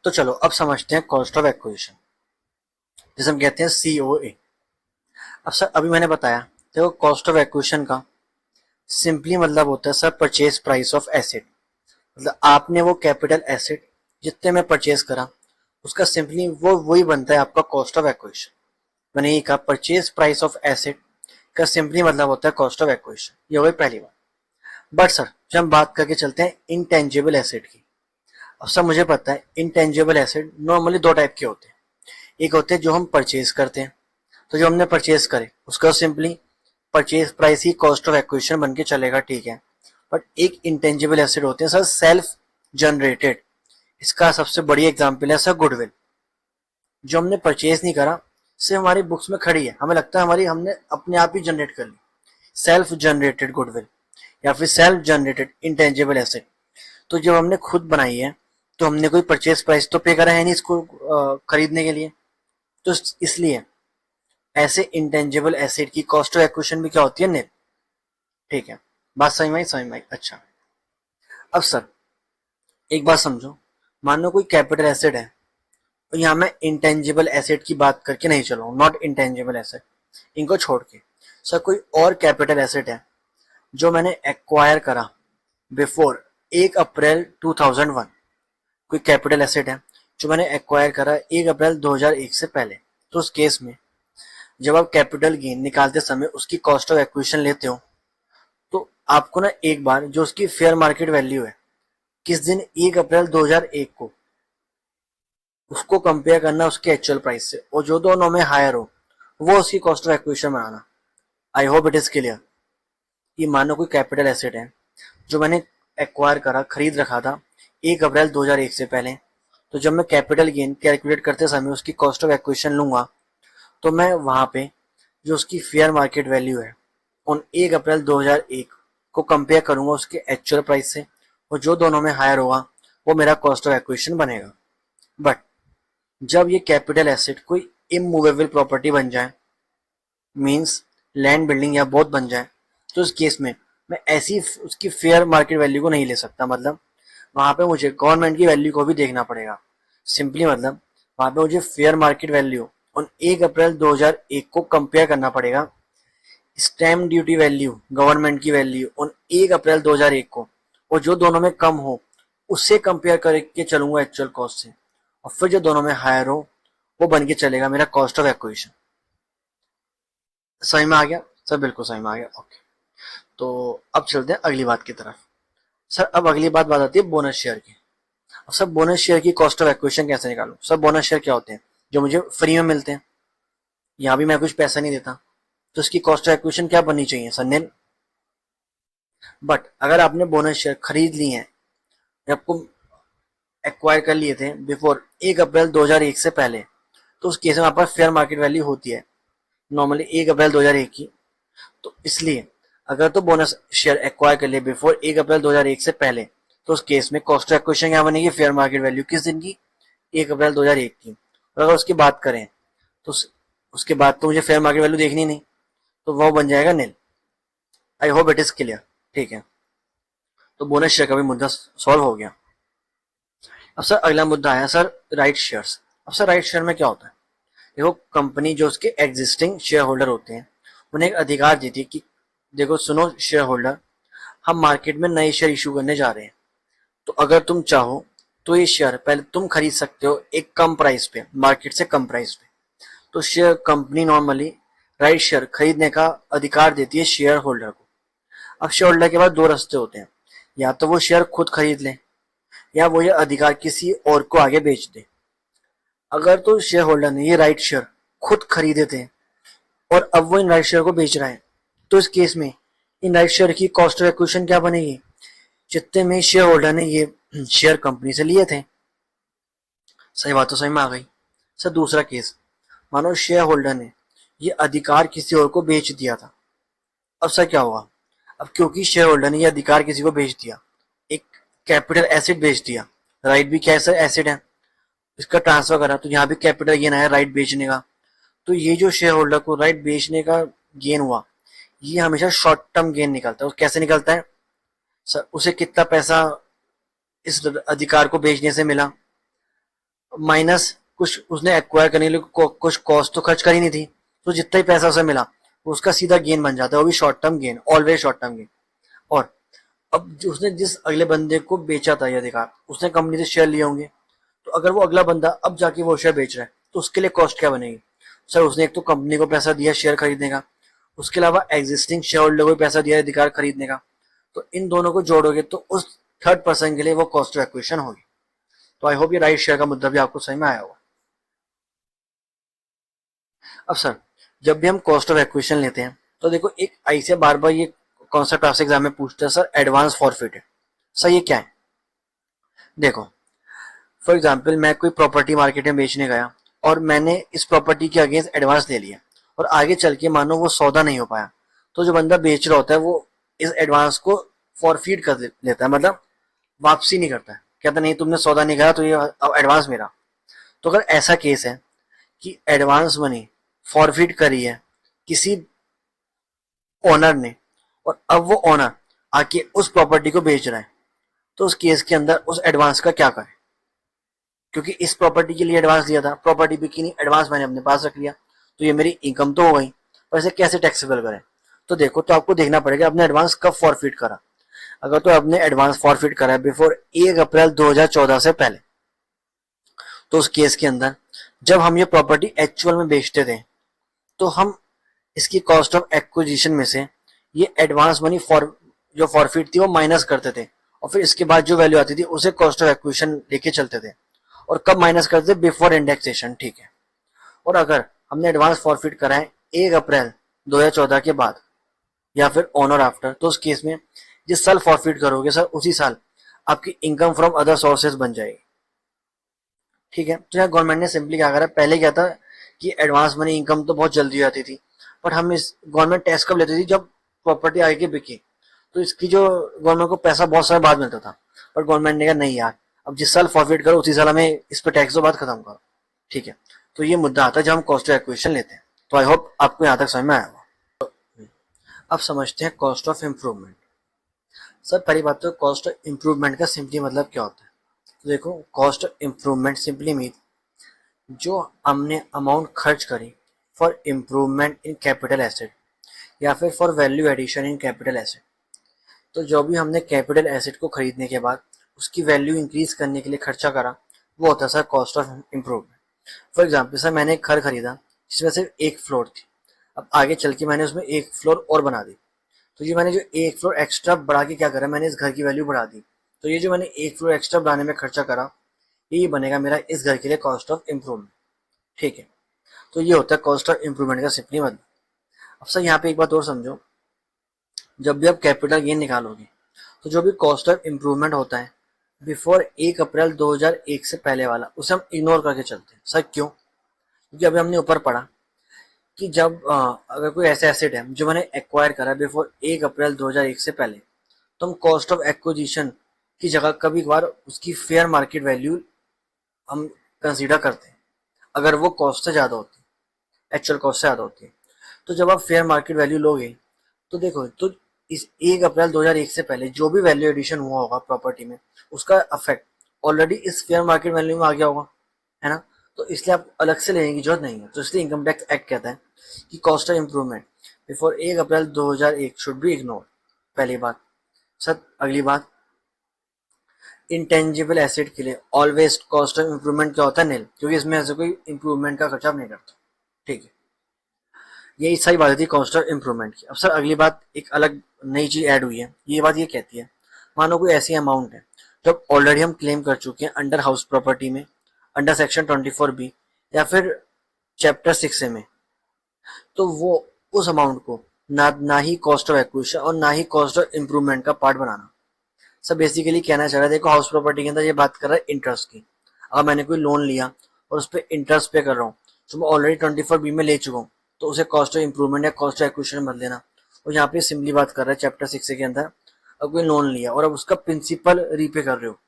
तो चलो अब समझते हैं कॉस्ट ऑफ एक्विजिशन, जिसे हम कहते हैं COA। अब सर अभी मैंने बताया, देखो कॉस्ट ऑफ एक्विजिशन का सिंपली मतलब होता है sir purchase price of asset. मतलब आपने वो कैपिटल एसेट जितने में परचेज करा, उसका सिंपली वो वही बनता है आपका कॉस्ट ऑफ एक्विजिशन। मैंने ये कहा परचेज प्राइस ऑफ एसेट का सिंपली मतलब होता है कॉस्ट ऑफ एक्विजिशन। ये हो गई पहली बात। बट सर जब हम बात करके चलते हैं इनटेंजिबल एसेट की, अब सर मुझे पता है इनटेंजिबल एसेट नॉर्मली दो टाइप के होते हैं। एक होते हैं जो हम परचेज करते हैं, तो जो हमने परचेज करे उसका simply purchase price he cost of acquisition बन के चलेगा, ठीक है। बट एक इंटेंजिबल एसेट होते हैं सर सेल्फ जनरेटेड। इसका सबसे बड़ी एग्जांपल है सर गुडविल, जो हमने परचेज नहीं करा, सिर्फ हमारी बुक्स में खड़ी है, हमें लगता है हमारी हमने अपने आप ही जनरेट कर ली। सेल्फ जनरेटेड गुडविल या फिर सेल्फ जनरेटेड इंटेंजिबल एसेट। तो जब हमने खुद बनाई है तो हमने कोई परचेज प्राइस तो पे करा है नहीं इसको खरीदने के लिए, तो इसलिए ऐसे इंटेंजिबल एसेट की कॉस्ट ऑफ एक्विजिशन भी क्या होती है, निल। ठीक है, बात समझ में आई, समझ में आई। अच्छा, अब सर एक बात समझो, मान लो कोई कैपिटल एसेट है, तो यहाँ मैं इंटेंजिबल एसेट की बात करके नहीं चल रहा हूँ, नॉट इंटेंजिबल एसेट, इनको छोड़ के। सर कोई और कैपिटल एसेट है जो मैंने एक्वायर करा बिफोर 1 अप्रैल 2001। कोई कैपिटल एसेट है जो मैंने एक्वायर करा 1 अप्रैल 2001 से पहले, तो उस केस में जब आप कैपिटल गेन निकालते समय उसकी कॉस्ट ऑफ एक्विजिशन लेते हो, तो आपको ना एक बार जो उसकी फेयर मार्केट वैल्यू है किस दिन 1 अप्रैल 2001 को, उसको कंपेयर करना उसके एक्चुअल प्राइस से, और जो दोनों में हायर हो वो उसकी cost of acquisition banana. I hope it is clear. ये मानो कोई कैपिटल एसेट है जो मैंने एक्वायर करा, खरीद रखा था 1 अप्रैल 2001 से पहले, तो जब मैं कैपिटल गेन कैलकुलेट करते समय उसकी कॉस्ट ऑफ एक्विजिशन लूंगा, तो मैं वहां पे जो उसकी फेयर मार्केट वैल्यू है उन 1 अप्रैल 2001 को कंपेयर करूंगा उसके एक्चुअल प्राइस से, और जो दोनों में हायर होगा वो मेरा कॉस्ट ऑफ एक्विजिशन बनेगा। बट जब ये कैपिटल एसेट कोई इमूवेबल प्रॉपर्टी बन जाए, मींस लैंड बिल्डिंग या बोथ बन जाए, तो इस केस में मैं ऐसी उसकी फेयर मार्केट वैल्यू को नहीं ले सकता। मतलब वहां पे मुझे गवर्नमेंट की वैल्यू को भी देखना पड़ेगा। सिंपली मतलब वहां पे मुझे फेयर मार्केट वैल्यू ऑन 1 अप्रैल 2001 को कंपेयर करना पड़ेगा स्टैम्प ड्यूटी वैल्यू, गवर्नमेंट की वैल्यू ऑन 1 अप्रैल 2001 को, और जो दोनों में कम हो उससे कंपेयर करके चलूंगा एक्चुअल कॉस्ट से, और फिर जो दोनों में हायर हो वो बन के चलेगा मेरा कॉस्ट ऑफ एक्विजिशन। समझ में आ गया सर? बिल्कुल समझ में आ गया। ओके, तो अब चलते हैं अगली बात की तरफ। सर अब अगली बात आती है बोनस शेयर की। अब सर बोनस शेयर की कॉस्ट ऑफ एक्विजिशन कैसे निकालूं? सर बोनस शेयर क्या होते हैं? जो मुझे फ्री में मिलते हैं, यहाँ भी मैं कुछ पैसा नहीं देता, तो इसकी कॉस्ट ऑफ एक्विजिशन क्या बननी चाहिए सर? निल। बट अगर आपने बोनस शेयर खरीद लिए हैं या आपको एक्वायर कर लिए थे बिफोर 1 अप्रैल 2001 से पहले, तो उस केस में आपका फेयर मार्केट वैल्यू होती है नॉर्मली 1 अप्रैल 2001 की। तो इसलिए अगर तो बोनस शेयर एक्वायर कर लिए बिफोर 1 अप्रैल 2001 से पहले, तो उस केस में कॉस्ट ऑफ एक्विजिशन क्या बनेगी? फेयर मार्केट वैल्यू किस दिन की? 1 अप्रैल 2001 की। और अगर उसकी बात करें तो उसके बाद तो मुझे फेयर मार्केट वैल्यू देखनी नहीं, तो वो बन जाएगा nil. I hope it is clear. ठीक है, तो बोनस शेयर का भी मुद्दा सॉल्व हो गया। अब सर अगला मुद्दा आया सर राइट शेयर्स। अब सर राइट शेयर में क्या होता है? देखो कंपनी जो उसके एग्जिस्टिंग शेयर होल्डर होते हैं उन्हें एक अधिकार देती है कि देखो सुनो शेयर होल्डर, हम मार्केट में नए शेयर इशू करने जा रहे हैं, तो अगर तुम चाहो तो ये शेयर पहले तुम खरीद सकते हो एक कम प्राइस पे, मार्केट से कम प्राइस पे। तो share company normally right share खरीदने का अधिकार देती है शेयर होल्डर को। अब शेयर होल्डर के पास दो रास्ते होते हैं, या तो वो शेयर खुद खरीद ले या वो ये अधिकार किसी और को आगे बेच दे। अगर तो शेयर होल्डर ने ये राइट शेयर खुद खरीदे थे और अब वो इन राइट शेयर को बेच रहा है, तो इस केस में इन राइट शेयर की कॉस्ट ऑफ एक्विजिशन क्या बनेगी? जितने में शेयर होल्डर ने ये शेयर कंपनी से लिए थे। सही बात तो समझ में आ गई। सर दूसरा केस, मानो शेयर होल्डर ने ये अधिकार किसी और को बेच दिया था। अब सर क्या होगा? अब क्योंकि शेयर होल्डर ने ये अधिकार किसी को बेच दिया, एक कैपिटल एसिड बेच दिया, राइट भी क्या है सर? एसिड है, इसका ट्रांसफर करा, तो यहाँ भी कैपिटल गेन आया राइट बेचने का। तो ये जो शेयर होल्डर को राइट बेचने का गेन हुआ, ये हमेशा शॉर्ट टर्म गेन निकलता है। और कैसे निकलता है सर? उसे कितना पैसा इस अधिकार को बेचने से मिला, माइनस कुछ उसने एक्वायर करने के लिए कुछ कॉस्ट तो खर्च करी नहीं थी, तो जितना ही पैसा उसे मिला वो उसका सीधा गेन बन जाता है, वो भी short term gain, always short term gain. और अब जो उसने जिस अगले बंदे को बेचा था ये अधिकार, उसने कंपनी से शेयर लिए होंगे, तो अगर वो अगला बंदा अब जाके वो शेयर बेच रहा है तो उसके लिए कॉस्ट क्या बनेगी? सर उसने एक तो कंपनी को पैसा दिया शेयर खरीदने का, उसके अलावा एग्जिस्टिंग शेयर होल्डर को पैसा दिया अधिकार खरीदने का, तो इन दोनों को जोड़ोगे तो उस थर्ड पर्सन के लिए वो कॉस्ट ऑफ एक्विजिशन होगी। तो आई होप ये राइट शेयर का मुद्दा भी आपको समझ में आया होगा। अब सर जब भी हम कॉस्ट ऑफ एक्विजिशन लेते हैं तो देखो एक ऐसे बार बार ये कॉन्सेप्ट आपसे एग्जाम में पूछते हैं, सर एडवांस फॉरफिट है, सर ये क्या है? देखो फॉर एग्जाम्पल मैं कोई प्रॉपर्टी मार्केट में बेचने गया और मैंने इस प्रॉपर्टी के अगेंस्ट एडवांस ले लिया और आगे चल के मानो वो सौदा नहीं हो पाया, तो जो बंदा बेच रहा होता है वो इस एडवांस को फॉरफिट कर लेता है, मतलब वापसी नहीं करता है, कहता नहीं तुमने सौदा नहीं करा तो ये अब एडवांस मेरा। तो अगर ऐसा केस है कि एडवांस मनी फॉरफिट करी है किसी ओनर ने और अब वो ओनर आके उस प्रॉपर्टी को बेच रहा है, तो उस केस के अंदर उस एडवांस का क्या करें? क्योंकि इस प्रॉपर्टी के लिए एडवांस लिया था, प्रॉपर्टी बिकी नहीं, एडवांस मैंने अपने पास रख लिया, तो ये मेरी इनकम तो हो गई, पर इसे कैसे टैक्सेबल करें? तो देखो तो आपको देखना पड़ेगा अपने एडवांस कब फॉरफिट करा। अगर तो आपने एडवांस फॉरफिट करा है बिफोर 1 अप्रैल 2014 से पहले, तो उस केस के अंदर जब हम ये प्रॉपर्टी एक्चुअल में बेचते थे तो हम इसकी कॉस्ट ऑफ एक्विजिशन में से ये एडवांस मनी फॉर जो फॉरफिट थी वो माइनस करते थे, और फिर इसके बाद जो वैल्यू आती थी उसे कॉस्ट ऑफ एक्विजिशन लेके चलते थे। और कब माइनस करते थे? बिफोर इंडेक्सेशन, ठीक है। और अगर हमने एडवांस फॉरफिट करा है 1 अप्रैल 2014 के बाद या फिर ऑन और आफ्टर, तो उस केस में जिस साल फॉरफिट करोगे सर उसी साल आपकी इनकम फ्रॉम अदर सोर्सेज बन जाएगी, ठीक है। तो यहाँ गवर्नमेंट ने सिंपली क्या करा, पहले क्या था कि एडवांस मनी इनकम तो बहुत जल्दी आती थी, बट हम इस गवर्नमेंट टैक्स कब लेती थी? जब प्रॉपर्टी आगे बिकी, तो इसकी जो गवर्नमेंट को पैसा बहुत सारा बाद मिलता था, पर गवर्नमेंट ने कहा नहीं यार, अब जिस साल फॉरफिट करो उसी साल हमें इस पर टैक्स दो, बात खत्म करो, ठीक है। तो ये मुद्दा आता है जब हम कॉस्ट ऑफ एक्विजिशन लेते हैं। तो आई होप आपको यहाँ तक समझ में आया होगा। अब समझते हैं कॉस्ट ऑफ इम्प्रूवमेंट। सर पहली बात तो कॉस्ट ऑफ इम्प्रूवमेंट का सिंपली मतलब क्या होता है? तो देखो cost of improvement simply mean जो हमने अमाउंट खर्च करी for improvement in capital asset या फिर for value addition in capital asset. तो जो भी हमने कैपिटल एसेट को खरीदने के बाद उसकी वैल्यू इंक्रीज करने के लिए खर्चा करा, वो होता है sir cost of improvement. For example sir मैंने एक घर खरीदा जिसमें सिर्फ एक फ्लोर थी, अब आगे चल के मैंने उसमें एक फ्लोर और बना दी, तो ये मैंने जो एक फ्लोर एक्स्ट्रा बढ़ा के क्या करा, मैंने इस घर की वैल्यू बढ़ा दी। तो ये जो मैंने एक फ्लोर एक्स्ट्रा बढ़ाने में खर्चा करा, ये बनेगा मेरा इस घर के लिए कॉस्ट ऑफ इम्प्रूवमेंट, ठीक है। तो ये होता है कॉस्ट ऑफ इम्प्रूवमेंट का सिंपली मतलब। अब सर यहाँ पे एक बात और समझो, जब भी आप कैपिटल गेन निकालोगे तो जो भी कॉस्ट ऑफ इम्प्रूवमेंट होता है बिफोर 1 अप्रैल 2001 से पहले वाला, उसे हम इग्नोर करके चलते हैं। सर क्यों? क्योंकि अभी हमने ऊपर पढ़ा कि जब अगर कोई ऐसा एसेट है जो मैंने एक्वायर करा बिफोर 1 अप्रैल 2001 से पहले, तो हम कॉस्ट ऑफ एक्विजिशन की जगह कभी कभार उसकी फेयर मार्केट वैल्यू हम कंसीडर करते हैं, अगर वो कॉस्ट से ज़्यादा होती है, एक्चुअल कॉस्ट से ज़्यादा होती है। तो जब आप फेयर मार्केट वैल्यू लोगे तो देखो, तो इस 1 अप्रैल 2001 से पहले जो भी वैल्यू एडिशन हुआ होगा प्रॉपर्टी में, उसका अफेक्ट ऑलरेडी इस फेयर मार्केट वैल्यू में आ गया होगा, है ना। तो इसलिए आप अलग से लेने की जरूरत नहीं है। तो इसलिए इनकम टैक्स एक्ट कहता है कि cost of improvement before 1 April 2001 should be ignore, पहली बात। सर अगली बात, इंटेंजिबल एसेट के लिए ऑलवेज कॉस्ट ऑफ इम्प्रूवमेंट क्या होता है? नील, क्योंकि इसमें ऐसे कोई इम्प्रूवमेंट का खर्चा आप नहीं करते, ठीक है। यही सारी बात थी कॉस्ट ऑफ इम्प्रूवमेंट की। अब सर अगली बात, एक अलग नई चीज ऐड हुई है, ये बात ये कहती है मानो कोई ऐसी अमाउंट है जब ऑलरेडी हम क्लेम कर चुके हैं अंडर हाउस प्रॉपर्टी में, अंडर सेक्शन 24B या फिर चैप्टर 6A में, तो वो उस अमाउंट को ना ही कॉस्ट ऑफ एक्विजिशन और ना ही कॉस्ट ऑफ इम्प्रूवमेंट का पार्ट बनाना। सब बेसिकली कहना चाह रहा है, देखो हाउस प्रॉपर्टी के अंदर ये बात कर रहा है इंटरेस्ट की। अगर मैंने कोई लोन लिया और उस पर इंटरेस्ट पे कर रहा हूँ, तो मैं ऑलरेडी 24B में ले चुका हूँ, तो उसे कॉस्ट ऑफ इम्प्रूवमेंट या कॉस्ट ऑफ एक्विजिशन मत लेना। और यहाँ पे सिंपली बात कर रहा है चैप्टर 6 के अंदर, अगर कोई लोन लिया और अब उसका प्रिंसिपल रीपे कर रहे हो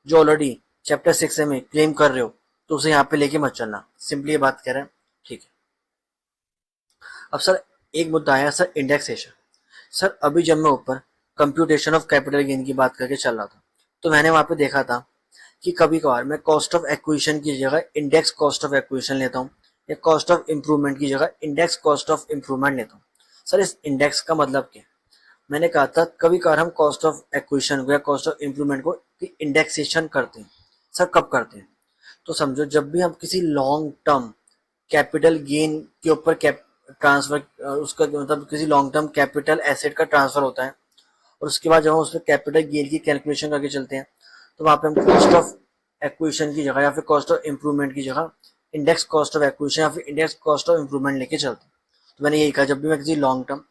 जो ऑलरेडी चैप्टर 6 में क्लेम कर रहे हो, तो उसे यहाँ पे लेके मत चलना, सिंपली ये बात कह रहा है, ठीक है। अब सर एक मुद्दा आया सर इंडेक्सेशन। सर अभी जब मैं ऊपर कंप्यूटेशन ऑफ कैपिटल गेन की बात करके चल रहा था, तो मैंने वहां पे देखा था कि कभी कभार मैं कॉस्ट ऑफ एक्विजिशन की जगह इंडेक्स कॉस्ट ऑफ एक्विजिशन लेता हूँ, या कॉस्ट ऑफ इम्प्रूवमेंट की जगह इंडेक्स कॉस्ट ऑफ इम्प्रूवमेंट लेता हूँ। सर इस इंडेक्स का मतलब क्या है? मैंने कहा था कभी कभार हम कॉस्ट ऑफ एक्विजिशन को या कॉस्ट ऑफ इम्प्रूवमेंट को इंडेक्सेशन करते हैं। सर कब करते हैं? तो समझो जब भी हम किसी लॉन्ग टर्म कैपिटल गेन के ऊपर ट्रांसफर, उसका मतलब किसी लॉन्ग टर्म कैपिटल एसेट का ट्रांसफर होता है, और उसके बाद जब हम उस पर कैपिटल गेन की कैलकुलेशन करके चलते हैं, तो वहाँ पे हम कॉस्ट ऑफ एक्विजिशन की जगह या फिर कॉस्ट ऑफ इम्प्रूवमेंट की जगह इंडेक्स कॉस्ट ऑफ एक्विजिशन या फिर इंडेक्स कॉस्ट ऑफ इम्प्रूवमेंट लेके चलते हैं। तो मैंने यही कहा जब भी मैं किसी लॉन्ग टर्म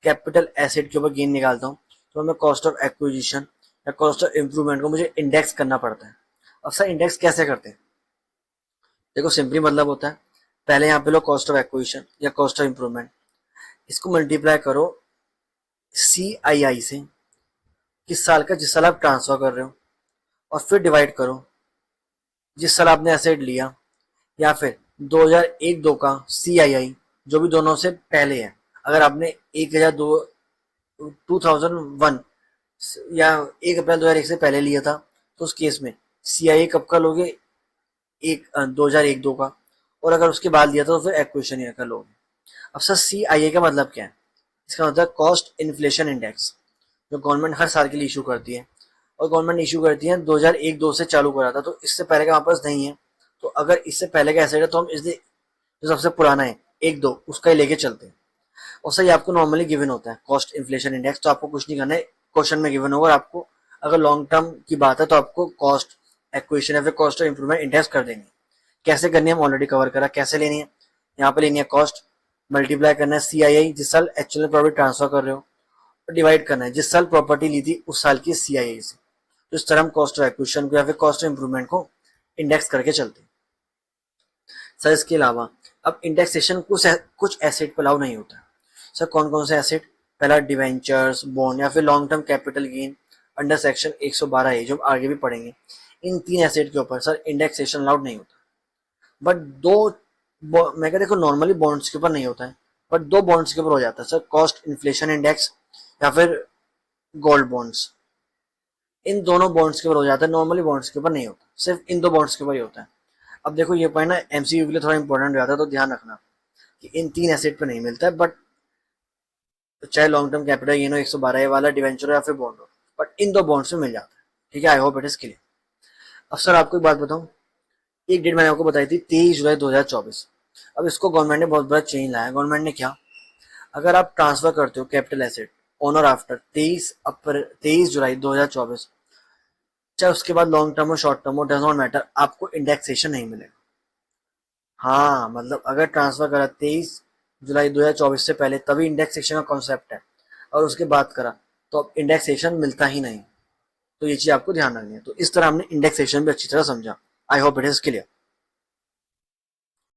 कैपिटल एसेट के ऊपर गेन निकालता हूँ, तो हमें कॉस्ट ऑफ एक्विजिशन या कॉस्ट ऑफ इम्प्रूवमेंट को मुझे इंडेक्स करना पड़ता है। अब सर इंडेक्स कैसे करते हैं? देखो सिंपली मतलब होता है, पहले यहाँ पे लो कॉस्ट ऑफ एक्विजिशन या कॉस्ट ऑफ इम्प्रूवमेंट, इसको मल्टीप्लाई करो CII से, किस साल का, जिस साल आप ट्रांसफर कर रहे हो, और फिर डिवाइड करो जिस साल आपने एसेट लिया, या फिर 2001-2 का CII जो भी दोनों से पहले है। अगर आपने 2001 या 1 अप्रैल 2001 से पहले लिया था, तो उस केस में CII कब का लोगे? 2001-2 का। और अगर उसके बाद लिया था तो फिर एक्विजिशन ईयर का लोगे। अब सर CII का मतलब क्या है? इसका मतलब कॉस्ट इन्फ्लेशन इंडेक्स, जो गवर्नमेंट हर साल के लिए इशू करती है, और गवर्नमेंट इशू करती है 2001-2 से चालू करा था, तो इससे पहले का हमारे पास नहीं है। तो अगर इससे पहले का एसेट है तो हम इसलिए जो सबसे पुराना है 1-2 उसका ही लेके चलते हैं। और सर ये आपको नॉर्मली गिवन होता है कॉस्ट इन्फ्लेशन इंडेक्स, तो आपको कुछ नहीं करना है, क्वेश्चन में गिवन होगा। और आपको अगर लॉन्ग टर्म की बात है तो आपको कॉस्ट एक्विजिशन या फिर कॉस्ट ऑफ इंप्रूवमेंट इंडेक्स कर देंगे। कैसे करनी है हम ऑलरेडी कवर करा। कैसे लेनी है? यहाँ पे लेनी है कॉस्ट, मल्टीप्लाई करना है CII जिस साल एक्चुअल प्रॉफिट ट्रांसफर कर रहे हो, और डिवाइड करना है जिस साल प्रॉपर्टी ली थी उस साल की CII से। तो इस तरह हम कॉस्ट ऑफ एक्विजिशन को या फिर कॉस्ट ऑफ इंप्रूवमेंट को इंडेक्स करके चलते हैं। सर इसके अलावा अब इंडेक्सेशन कुछ एसेट पर अलाउ नहीं होता है। सर कौन कौन से एसेट? पहला डिवेंचर्स, बॉन्ड या फिर long term capital gain under section 112A जो आगे भी पढ़ेंगे। इन 3 एसेट के ऊपर सर इंडेक्सेशन अलाउड नहीं होता। बट मैं क्या, देखो नॉर्मली बॉन्ड्स के ऊपर नहीं होता है, बट 2 बॉन्ड्स के ऊपर हो जाता है सर, कॉस्ट इन्फ्लेशन इंडेक्स या फिर गोल्ड बॉन्ड्स। इन दोनों बॉन्ड्स के ऊपर हो जाता है, नॉर्मली बॉन्ड्स के ऊपर नहीं होता, सिर्फ इन 2 बॉन्ड्स के ऊपर ही होता है। अब देखो ये पॉइंट ना MCQ के लिए थोड़ा इंपॉर्टेंट हो जाता है, तो ध्यान रखना कि इन 3 एसेट पे नहीं मिलता है, बट चाहे लॉन्ग टर्म कैपिटल गेन हो 112A वाला, डिवेंचर या फिर बॉन्ड हो, बट इन 2 बॉन्ड्स में मिल जाता है। ठीक है, आई होप इट इज क्लियर। अब सर आपको एक बात बताऊं, एक डेट मैंने आपको बताई थी 23 जुलाई 2024। अब इसको गवर्नमेंट ने बहुत बड़ा चेंज लाया। गवर्नमेंट ने क्या, अगर आप ट्रांसफर करते हो कैपिटल एसेट ऑन और आफ्टर 23 जुलाई 2024, चाहे उसके बाद लॉन्ग टर्म हो शॉर्ट टर्म हो, डज नॉट मैटर, आपको इंडेक्सेशन नहीं मिलेगा। हाँ मतलब अगर ट्रांसफर करा 23 जुलाई 2024 से पहले, तभी इंडेक्सेशन का कॉन्सेप्ट है, और उसके बाद करा तो अब इंडेक्सेशन मिलता ही नहीं। तो ये चीज आपको ध्यान रखनी है। तो इस तरह हमने इंडेक्सेशन भी अच्छी तरह समझा। आई होप इट इज क्लियर।